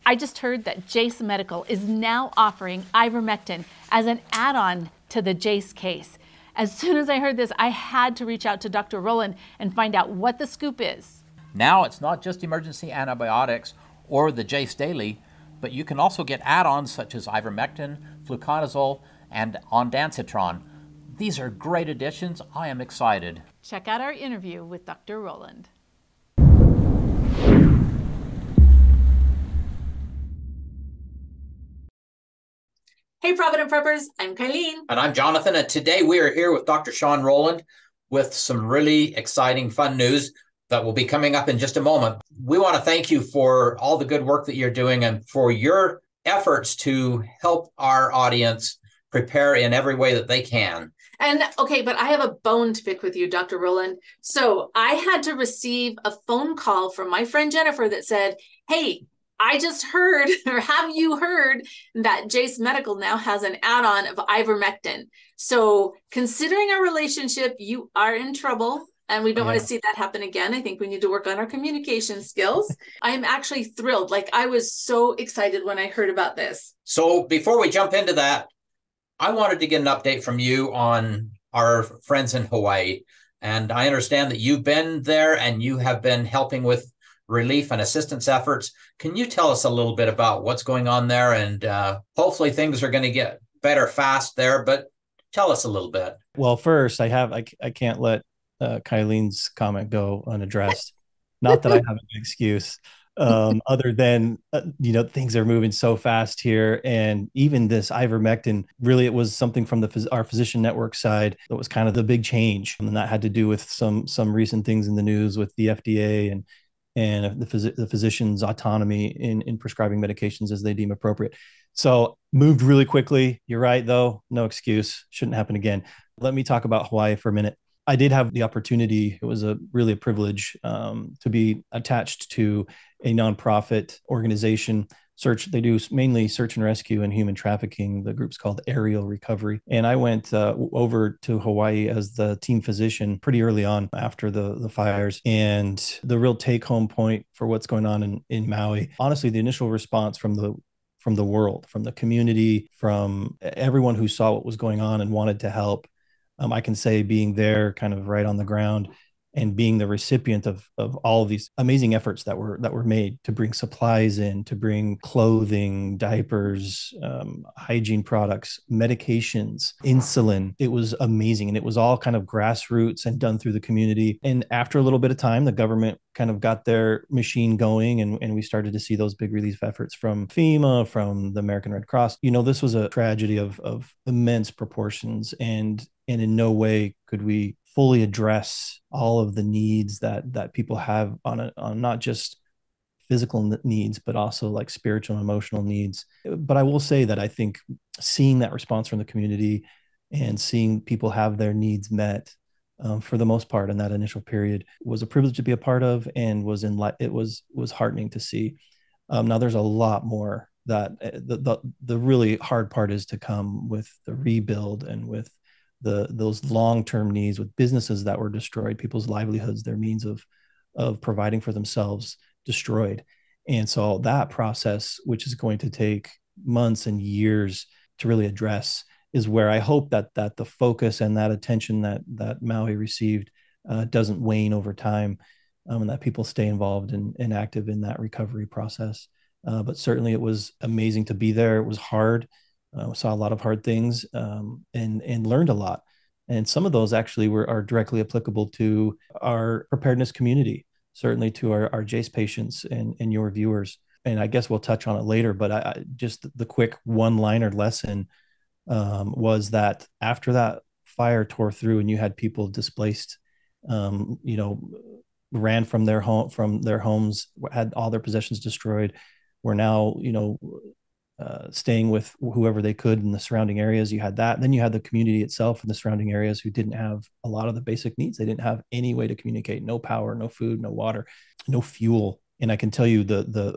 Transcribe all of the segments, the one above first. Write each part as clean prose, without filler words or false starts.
I just heard that Jase Medical is now offering ivermectin as an add-on to the Jase case. As soon as I heard this, I had to reach out to Dr. Rowland and find out what the scoop is. Now it's not just emergency antibiotics or the Jase Daily, but you can also get add-ons such as ivermectin, fluconazole, and ondansetron. These are great additions. I am excited. Check out our interview with Dr. Rowland. Hey, Provident Preppers, I'm Kylene. And I'm Jonathan, and today we are here with Dr. Sean Rowland with some really exciting, fun news that will be coming up in just a moment. We want to thank you for all the good work that you're doing and for your efforts to help our audience prepare in every way that they can. And okay, but I have a bone to pick with you, Dr. Rowland. So I had to receive a phone call from my friend Jennifer that said, hey, I just heard, or have you heard, that Jase Medical now has an add-on of ivermectin. So considering our relationship, you are in trouble, and we don't want to see that happen again. I think we need to work on our communication skills. I am actually thrilled. Like, I was so excited when I heard about this. So before we jump into that, I wanted to get an update from you on our friends in Hawaii. And I understand that you've been there and you have been helping with relief and assistance efforts. Can you tell us a little bit about what's going on there? And hopefully things are going to get better fast there, but tell us a little bit. Well, first, I can't let Kylene's comment go unaddressed. Not that I have an excuse, other than, things are moving so fast here. And even this ivermectin, really, it was something from our physician network side that was kind of the big change. And that had to do with some recent things in the news with the FDA and the physician's autonomy in prescribing medications as they deem appropriate. So moved really quickly. You're right, though. No excuse. Shouldn't happen again. Let me talk about Hawaii for a minute. I did have the opportunity. It was really a privilege to be attached to a nonprofit organization. They do mainly search and rescue and human trafficking. The group's called Aerial Recovery. And I went over to Hawaii as the team physician pretty early on after the fires. And the real take-home point for what's going on in Maui, honestly, the initial response from the world, from the community, from everyone who saw what was going on and wanted to help. I can say being there kind of right on the ground and being the recipient of all of these amazing efforts that were made to bring supplies in, to bring clothing, diapers, hygiene products, medications, insulin. It was amazing. And it was all kind of grassroots and done through the community. And after a little bit of time, the government kind of got their machine going, and we started to see those big relief efforts from FEMA, from the American Red Cross. This was a tragedy of immense proportions, and in no way could we fully address all of the needs that people have on not just physical needs, but also like spiritual and emotional needs. But I will say that I think seeing that response from the community and seeing people have their needs met for the most part in that initial period was a privilege to be a part of, and it was heartening to see. Now there's a lot more that the really hard part is to come with the rebuild and with those long-term needs, with businesses that were destroyed, people's livelihoods, their means of providing for themselves destroyed. And so that process, which is going to take months and years to really address, is where I hope that the focus and that attention that Maui received doesn't wane over time, and that people stay involved and active in that recovery process. But certainly it was amazing to be there. It was hard. Saw a lot of hard things, and learned a lot. And some of those actually are directly applicable to our preparedness community, certainly to our Jase patients and your viewers. And I guess we'll touch on it later, but just the quick one-liner lesson was that after that fire tore through and you had people displaced, ran from their homes, had all their possessions destroyed, were now, staying with whoever they could in the surrounding areas. You had that. Then you had the community itself in the surrounding areas who didn't have a lot of the basic needs. They didn't have any way to communicate, no power, no food, no water, no fuel. And I can tell you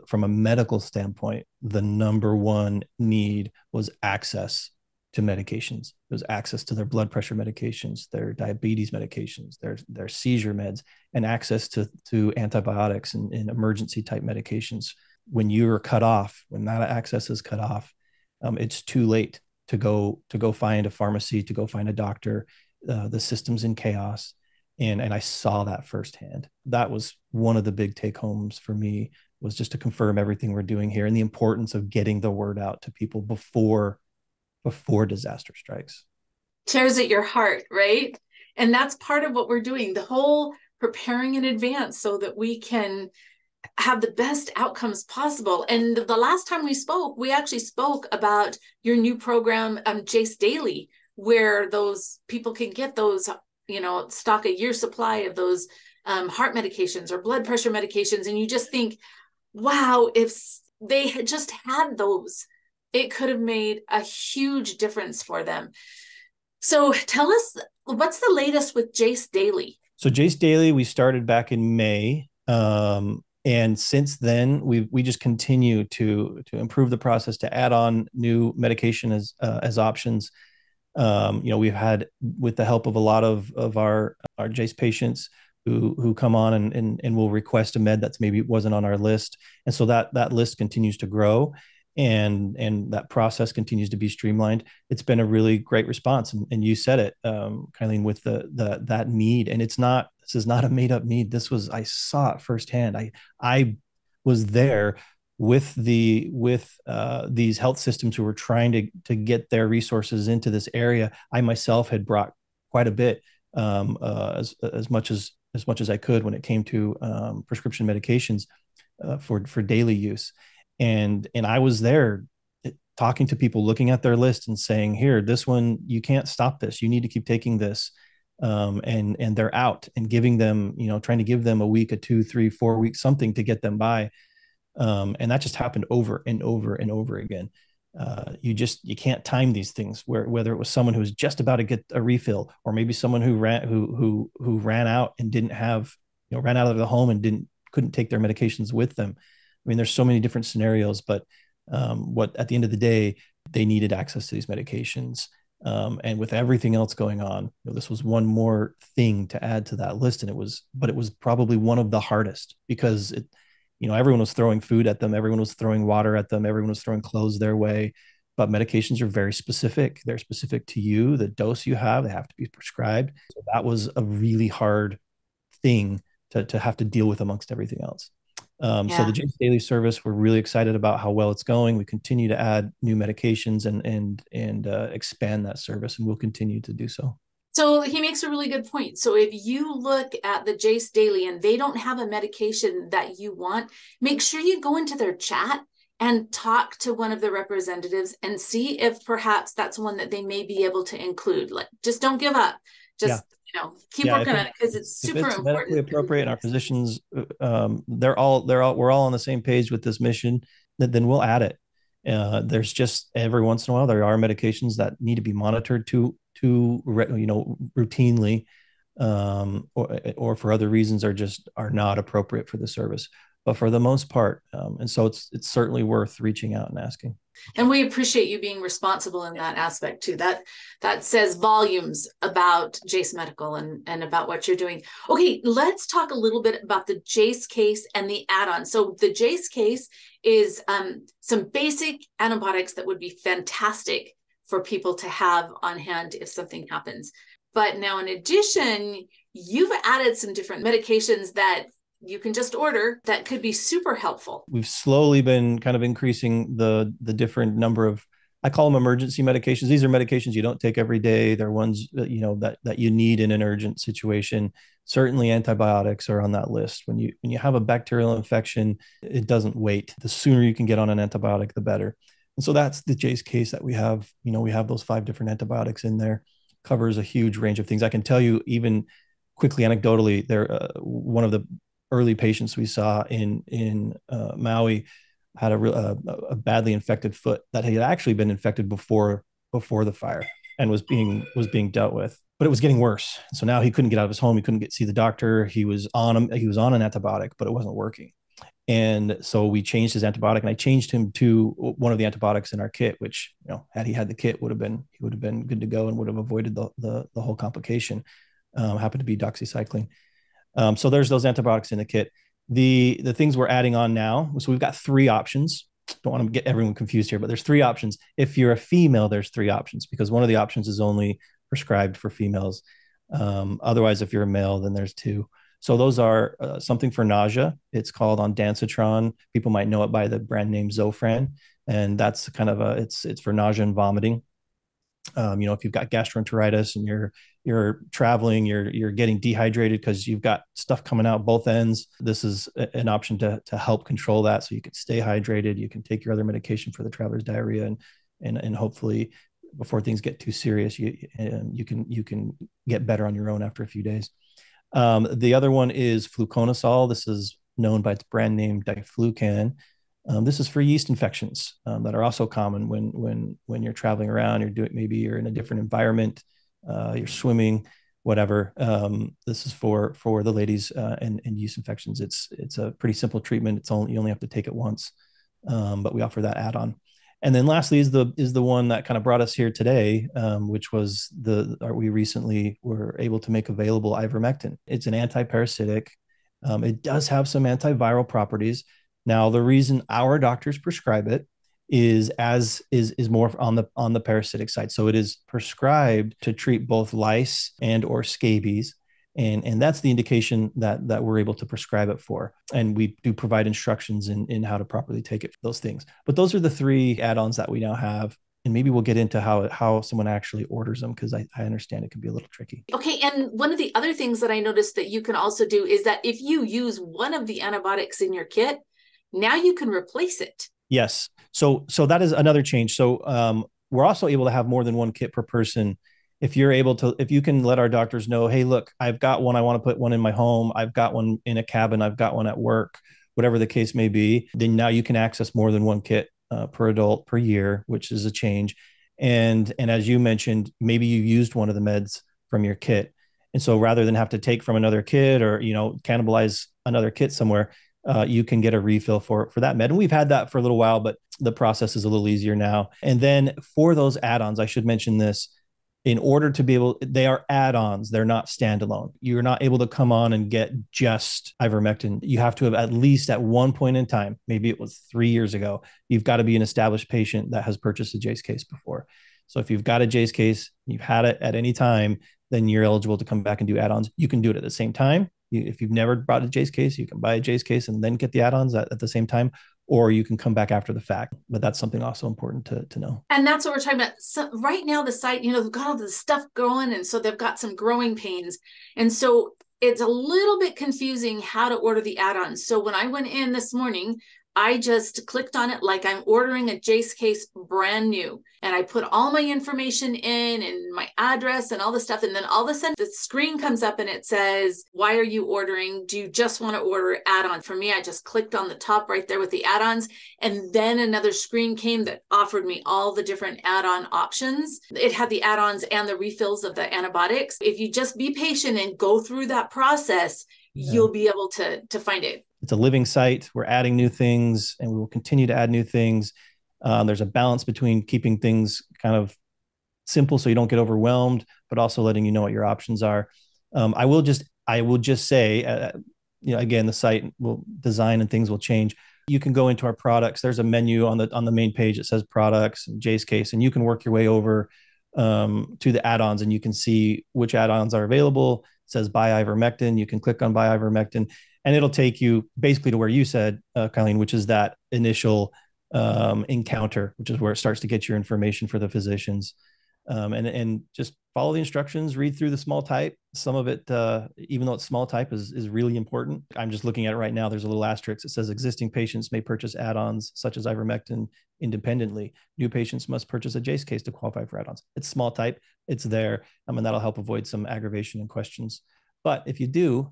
from a medical standpoint, the number one need was access to medications. It was access to their blood pressure medications, their diabetes medications, their seizure meds, and access to antibiotics and emergency type medications when you're cut off, when that access is cut off, it's too late to go find a pharmacy, to go find a doctor. The system's in chaos. And I saw that firsthand. That was one of the big take homes for me, was just to confirm everything we're doing here and the importance of getting the word out to people before disaster strikes. Tears at your heart, right? And that's part of what we're doing, the whole preparing in advance so that we can have the best outcomes possible. And the last time we spoke, we actually spoke about your new program, Jase Daily, where those people can get those, stock a year supply of those heart medications or blood pressure medications. And you just think, wow, if they had just had those, it could have made a huge difference for them. So tell us, what's the latest with Jase Daily? So Jase Daily, we started back in May. And since then, we just continue to improve the process, to add on new medication as options. We've had, with the help of a lot of our Jase patients who come on and will request a med that's maybe wasn't on our list, and so that list continues to grow, and that process continues to be streamlined. It's been a really great response, and you said it, Kylene, with that need, and this is not a made up need. I saw it firsthand. I was there with these health systems who were trying to get their resources into this area. I myself had brought quite a bit, as much as I could when it came to prescription medications for daily use, and I was there talking to people, looking at their list and saying, here, this one, you can't stop this. You need to keep taking this. And they're out, and giving them, trying to give them a week, a 2, 3, 4 weeks, something to get them by. And that just happened over and over and over again. You can't time these things, whether it was someone who was just about to get a refill, or maybe someone who ran out and didn't have, ran out of the home and couldn't take their medications with them. I mean, there's so many different scenarios, but at the end of the day, they needed access to these medications. And with everything else going on, this was one more thing to add to that list. And it was probably one of the hardest, because everyone was throwing food at them. Everyone was throwing water at them. Everyone was throwing clothes their way, but medications are very specific. They're specific to you, the dose you have, they have to be prescribed. So that was a really hard thing to have to deal with amongst everything else. So the Jase Daily service, we're really excited about how well it's going. We continue to add new medications and expand that service, and we'll continue to do so. So he makes a really good point. So if you look at the Jase Daily and they don't have a medication that you want, make sure you go into their chat and talk to one of the representatives and see if perhaps that's one that they may be able to include. Like, just don't give up. Just keep working on it, because it's super important. Medically appropriate, and our physicians, we're all on the same page with this mission, then we'll add it. There's just, every once in a while, there are medications that need to be monitored routinely, or for other reasons are not appropriate for the service. But for the most part, and so it's certainly worth reaching out and asking. And we appreciate you being responsible in that aspect too. That says volumes about Jase Medical and about what you're doing. Okay, let's talk a little bit about the Jase case and the add-on. So the Jase case is some basic antibiotics that would be fantastic for people to have on hand if something happens. But now, in addition, you've added some different medications that you can just order that could be super helpful. We've slowly been kind of increasing the different number of, I call them emergency medications. These are medications you don't take every day. They're ones that you need in an urgent situation. Certainly antibiotics are on that list. When you have a bacterial infection, it doesn't wait. The sooner you can get on an antibiotic, the better. And so that's the Jase case that we have. We have those 5 different antibiotics in there. Covers a huge range of things. I can tell you, even quickly, anecdotally, one of the early patients we saw in Maui had a badly infected foot that had actually been infected before the fire, and was being dealt with, but it was getting worse. So now he couldn't get out of his home. He couldn't see the doctor. He was on an antibiotic, but it wasn't working. And so we changed his antibiotic, and I changed him to one of the antibiotics in our kit, which, had he had the kit, he would have been good to go and would have avoided the whole complication. Happened to be doxycycline. So there's those antibiotics in the kit. The things we're adding on now, so we've got 3 options. Don't want to get everyone confused here, but there's 3 options. If you're a female, there's 3 options, because one of the options is only prescribed for females. Otherwise, if you're a male, then there's 2. So those are something for nausea. It's called ondansetron. People might know it by the brand name Zofran, and that's kind of it's for nausea and vomiting. If you've got gastroenteritis and you're traveling, you're getting dehydrated because you've got stuff coming out both ends, this is an option to help control that, so you can stay hydrated. You can take your other medication for the traveler's diarrhea, and hopefully before things get too serious, you can get better on your own after a few days. The other one is fluconazole. This is known by its brand name Diflucan. This is for yeast infections that are also common when you're traveling around. Maybe you're in a different environment, you're swimming, whatever. This is for the ladies and yeast infections. It's a pretty simple treatment. You only have to take it once, but we offer that add-on. And then lastly is the one that kind of brought us here today, which was we recently were able to make available ivermectin. It's an antiparasitic. It does have some antiviral properties. Now, the reason our doctors prescribe it is more on the parasitic side. So it is prescribed to treat both lice and or scabies. And that's the indication that we're able to prescribe it for. And we do provide instructions in how to properly take it for those things. But those are the 3 add-ons that we now have. And maybe we'll get into how someone actually orders them, because I understand it can be a little tricky. Okay. And one of the other things that I noticed that you can also do is that if you use one of the antibiotics in your kit, now you can replace it. Yes. So that is another change. So we're also able to have more than 1 kit per person. If you can let our doctors know, hey, look, I've got one, I want to put one in my home, I've got one in a cabin, I've got one at work, whatever the case may be, then now you can access more than 1 kit per adult per year, which is a change. And as you mentioned, maybe you used one of the meds from your kit. And so rather than have to take from another kit or, cannibalize another kit somewhere, you can get a refill for that med. And we've had that for a little while, but the process is a little easier now. And then for those add-ons, I should mention this, in order to be able, they are add-ons, they're not standalone. You're not able to come on and get just ivermectin. You have to have, at least at one point in time, maybe it was 3 years ago, you've got to be an established patient that has purchased a Jase case before. So if you've got a Jase case, you've had it at any time, then you're eligible to come back and do add-ons. You can do it at the same time. If you've never bought a Jase case, you can buy a Jase case and then get the add-ons at the same time, or you can come back after the fact. But that's something also important to know. And that's what we're talking about. So right now, the site, they've got all this stuff going, and so they've got some growing pains. And so it's a little bit confusing how to order the add-ons. So when I went in this morning, I just clicked on it like I'm ordering a Jase case brand new. And I put all my information in and my address and all the stuff. And then all of a sudden the screen comes up and it says, why are you ordering? Do you just want to order add-on? For me, I just clicked on the top right there with the add-ons. And then another screen came that offered me all the different add-on options. It had the add-ons and the refills of the antibiotics. If you just be patient and go through that process, you'll be able to find it. It's a living site. We're adding new things, and we will continue to add new things. There's a balance between keeping things kind of simple so you don't get overwhelmed, but also letting you know what your options are. I will just say, again, the site will design and things will change. You can go into our products. There's a menu on the main page that says products and Jase case, and you can work your way over to the add-ons, and you can see which add-ons are available. It says buy ivermectin. You can click on buy ivermectin, and it'll take you basically to where you said, Colleen, which is that initial encounter, which is where it starts to get your information for the physicians. And just follow the instructions, read through the small type. Some of it, even though it's small type, is really important. I'm just looking at it right now. There's a little asterisk. It says existing patients may purchase add-ons such as ivermectin independently. New patients must purchase a Jase case to qualify for add-ons. It's small type. It's there. And that'll help avoid some aggravation and questions. But if you do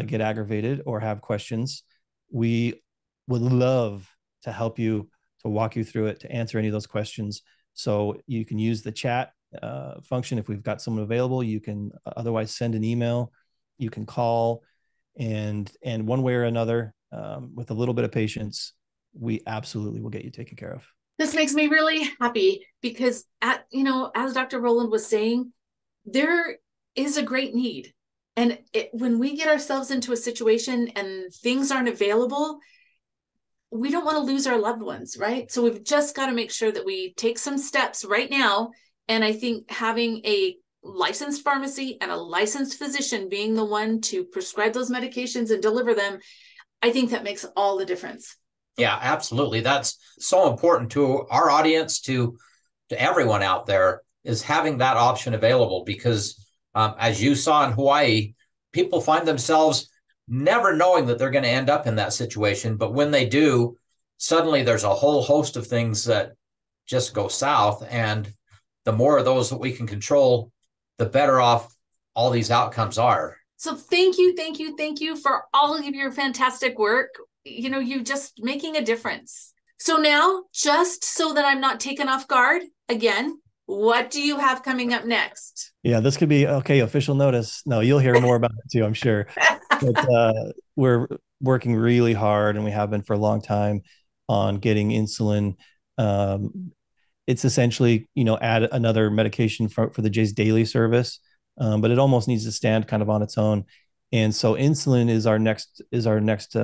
get aggravated or have questions, we would love to help you, to walk you through it, to answer any of those questions. So you can use the chat function if we've got someone available. You can otherwise send an email. You can call, and one way or another, with a little bit of patience, we absolutely will get you taken care of. This makes me really happy because, as Dr. Rowland was saying, there is a great need. And when we get ourselves into a situation and things aren't available, we don't want to lose our loved ones, right? So we've just got to make sure that we take some steps right now. And I think having a licensed pharmacy and a licensed physician being the one to prescribe those medications and deliver them, I think that makes all the difference. Yeah, absolutely. That's so important to our audience, to everyone out there, is having that option available, because as you saw in Hawaii, people find themselves never knowing that they're going to end up in that situation. But when they do, suddenly there's a whole host of things that just go south. And the more of those that we can control, the better off all these outcomes are. So thank you for all of your fantastic work. You know, you just making a difference. So now, just so that I'm not taken off guard, again, what do you have coming up next? Yeah, this could be okay. Official notice. No, you'll hear more about it too, I'm sure. But we're working really hard, and we have been for a long time, on getting insulin. It's essentially, add another medication for the Jase daily service, but it almost needs to stand kind of on its own. And so insulin is our next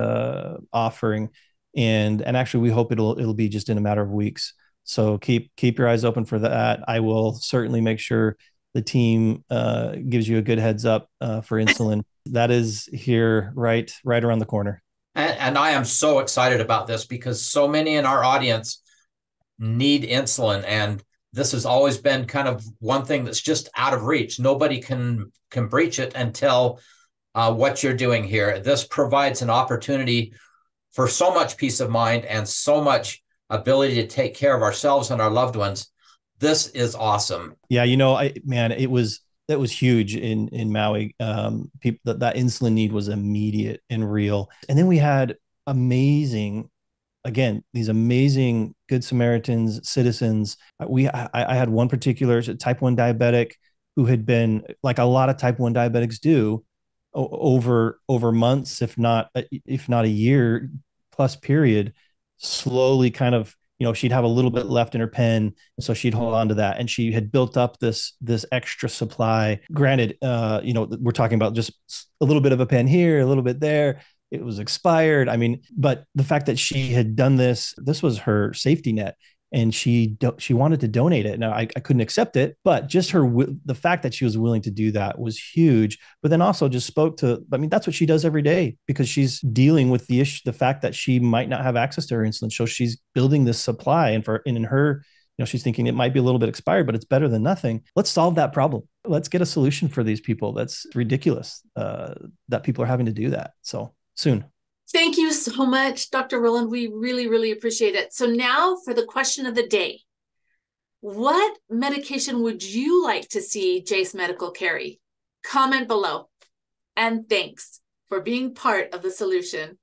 offering, and actually we hope it'll be just in a matter of weeks. So keep your eyes open for that. I will certainly make sure the team gives you a good heads up for insulin. That is here right around the corner. And I am so excited about this, because so many in our audience need insulin, and this has always been kind of one thing that's just out of reach. Nobody can breach it until what you're doing here. This provides an opportunity for so much peace of mind and so much ability to take care of ourselves and our loved ones. This is awesome. Yeah, it was huge in Maui. People, that insulin need was immediate and real. And then we had these amazing Good Samaritans, citizens. I had one particular type 1 diabetic who had been, like a lot of type 1 diabetics do, over months, if not a year plus period, slowly kind of, she'd have a little bit left in her pen, and so she'd hold on to that, and she had built up this extra supply. Granted, we're talking about just a little bit of a pen here, a little bit there. It was expired. I mean, but the fact that she had done this was her safety net, and she wanted to donate it. Now I couldn't accept it, but just the fact that she was willing to do that was huge. But then also just spoke to, I mean, that's what she does every day, because she's dealing with the fact that she might not have access to her insulin. So she's building this supply, and in her, she's thinking it might be a little bit expired, but it's better than nothing. Let's solve that problem. Let's get a solution for these people. That's ridiculous that people are having to do that. So soon. Thank you so much, Dr. Rowland. We really, really appreciate it. So now for the question of the day. What medication would you like to see Jase Medical carry? Comment below. And thanks for being part of the solution.